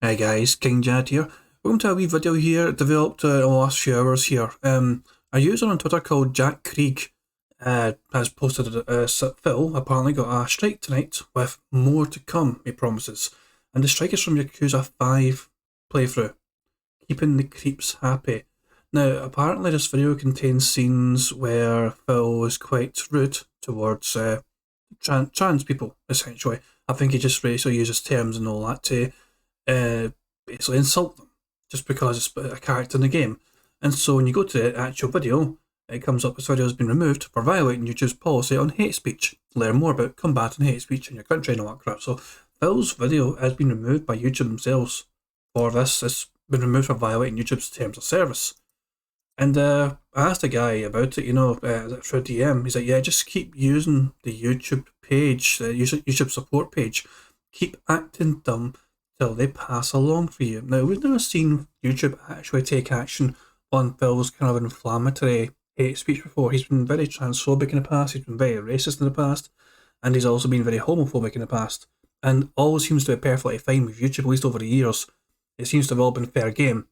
Hey guys, King Jad here. Welcome to a wee video here developed in the last few hours here. A user on Twitter called Jack Krieg has posted Phil apparently got a strike tonight with more to come, he promises. And the strike is from Yakuza 5 playthrough, keeping the creeps happy. Now, apparently this video contains scenes where Phil is quite rude towards trans people, essentially. I think he just racially uses terms and all that to basically insult them just because it's a character in the game. And so when you go to the actual video, it comes up this video has been removed for violating YouTube's policy on hate speech. Learn more about combating hate speech in your country and all that crap. So Phil's video has been removed by YouTube themselves for this. It's been removed for violating YouTube's terms of service. And I asked a guy about it, through DM. He's like, yeah, just keep using the YouTube page, the YouTube support page. Keep acting dumb till they pass along for you. Now, we've never seen YouTube actually take action on Phil's kind of inflammatory hate speech before. He's been very transphobic in the past, he's been very racist in the past, and he's also been very homophobic in the past. And always seems to be perfectly fine with YouTube, at least over the years. It seems to have all been fair game.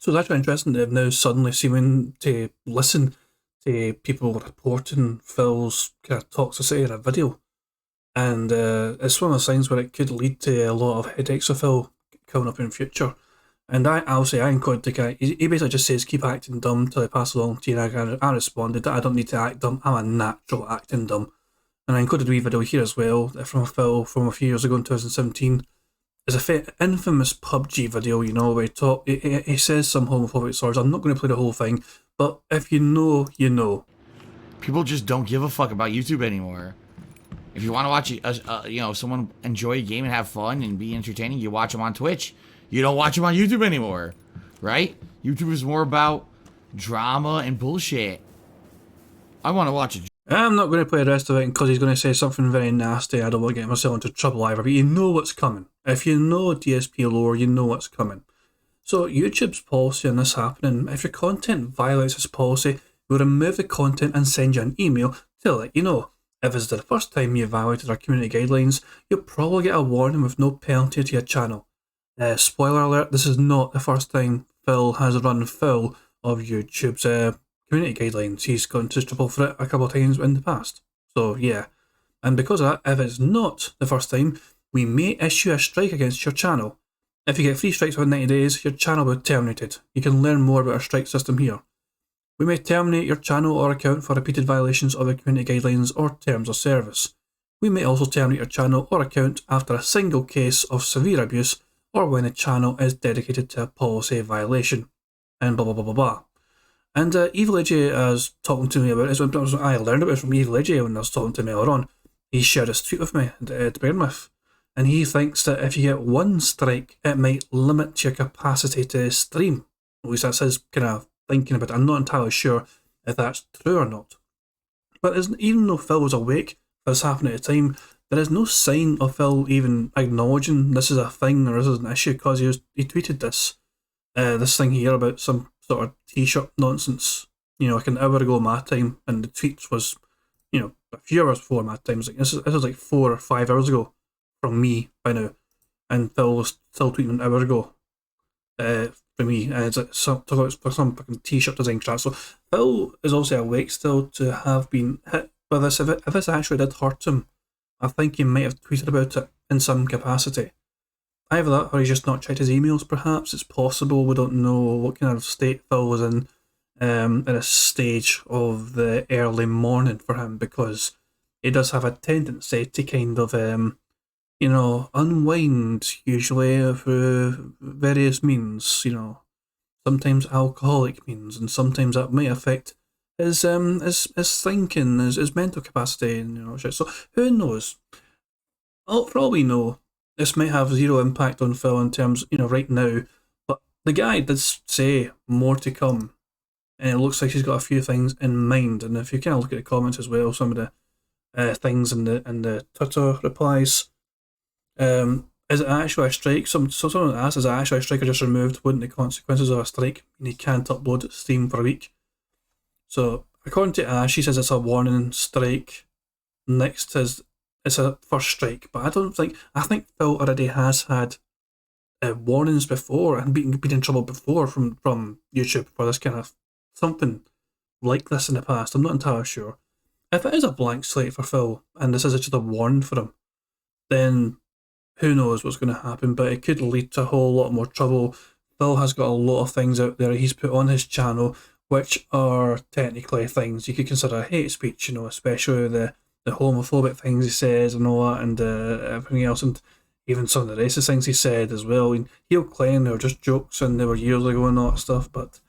So it's actually interesting that they've now suddenly seeming to listen to people reporting Phil's kind of toxicity in a video. And it's one of those things where it could lead to a lot of headaches for Phil coming up in future. And I'll say, I'm quite the guy. He basically just says, keep acting dumb till I pass along to you. And I responded, I don't need to act dumb. I'm a natural acting dumb. And I included a wee video here as well from Phil from a few years ago in 2017. It's a infamous PUBG video, where he says some homophobic slurs. I'm not going to play the whole thing, but if you know, you know. People just don't give a fuck about YouTube anymore. If you want to watch, someone enjoy a game and have fun and be entertaining, you watch them on Twitch. You don't watch them on YouTube anymore, right? YouTube is more about drama and bullshit. I want to watch it. I'm not going to play the rest of it because he's going to say something very nasty. I don't want to get myself into trouble either, but you know what's coming. If you know DSP lore, you know what's coming. So YouTube's policy on this happening, if your content violates this policy, we'll remove the content and send you an email to let you know. If it's the first time you violated our community guidelines, you'll probably get a warning with no penalty to your channel. Spoiler alert, this is not the first time Phil has run foul of YouTube's community guidelines. He's gone to trouble for it a couple of times in the past. So yeah, and because of that, if it's not the first time, we may issue a strike against your channel. If you get 3 strikes within 90 days, your channel will be terminated. You can learn more about our strike system here. We may terminate your channel or account for repeated violations of the community guidelines or terms of service. We may also terminate your channel or account after a single case of severe abuse or when a channel is dedicated to a policy violation. And blah blah blah blah blah. And Evil AJ was talking to me about this. I learned about it from Evil AJ when I was talking to me earlier on. He shared his tweet with me to begin with. And he thinks that if you get 1 strike, it might limit your capacity to stream. At least that's his kind of thinking about it. I'm not entirely sure if that's true or not. But even though Phil was awake for this happening at the time, there is no sign of Phil even acknowledging this is a thing or this is an issue, because he tweeted this thing here about some sort of t-shirt nonsense, like an hour ago my time, and the tweet was, a few hours before my time. This was like 4 or 5 hours ago from me by now, and Phil was still tweeting an hour ago for me, and it's like some fucking t-shirt design crap. So Phil is also awake still to have been hit by this. If this actually did hurt him, I think he might have tweeted about it in some capacity. Either that, or he's just not checked his emails, perhaps. It's possible. We don't know what kind of state Phil was in a stage of the early morning for him, because he does have a tendency to kind of, unwind, usually through various means, sometimes alcoholic means, and sometimes that may affect his thinking, his mental capacity, and shit. So who knows? For all we know, this might have 0 impact on Phil in terms, right now, but the guy did say more to come, and it looks like he's got a few things in mind. And if you kind of look at the comments as well, some of the things in the Twitter replies, is it actually a strike? Someone asked, is it actually a strike or just removed? Wouldn't the consequences of a strike mean he can't upload Steam for a week? So according to Ash, she says it's a warning strike. Next is it's a first strike, but I think Phil already has had warnings before and been in trouble before from YouTube for this kind of something like this in the past. I'm not entirely sure. If it is a blank slate for Phil, and this is just a warning for him, then who knows what's going to happen, but it could lead to a whole lot more trouble. Phil has got a lot of things out there he's put on his channel, which are technically things you could consider hate speech, especially the homophobic things he says and all that, and everything else, and even some of the racist things he said as well. And he'll claim they were just jokes and they were years ago and all that stuff, but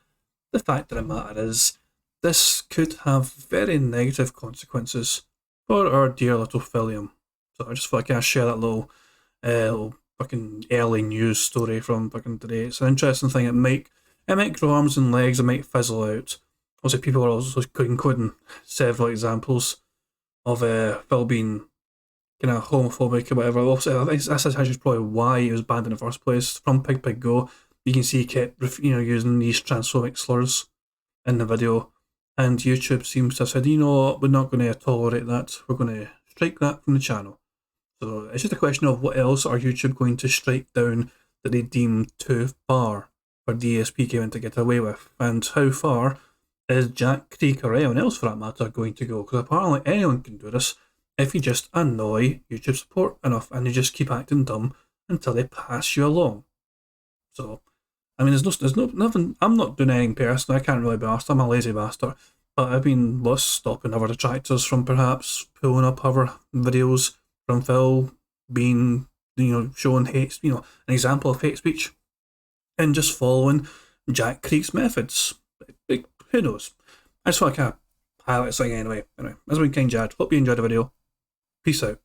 the fact of the matter is, this could have very negative consequences for our dear little Philium. So I just thought I'd share that little fucking early news story from fucking today. It's an interesting thing. It might grow arms and legs, it might fizzle out. Also, people are also including several examples of Phil being kind of homophobic or whatever. Also, I think that's actually probably why he was banned in the first place. From Pig Pig Go, you can see he kept using these transphobic slurs in the video, and YouTube seems to have said, we're not going to tolerate that. We're going to strike that from the channel. So it's just a question of what else are YouTube going to strike down that they deem too far for DSPGaming to get away with, and how far is Jack Creek or anyone else for that matter going to go? Because apparently anyone can do this if you just annoy YouTube support enough and you just keep acting dumb until they pass you along. So, I mean, there's nothing. I'm not doing anything personally. I can't really be arsed. I'm a lazy bastard. But I've been stopping other detractors from perhaps pulling up other videos from Phil being, showing hate, an example of hate speech, and just following Jack Creek's methods. Who knows? I just want to kind of highlight something anyway. This has been King Jad. Hope you enjoyed the video. Peace out.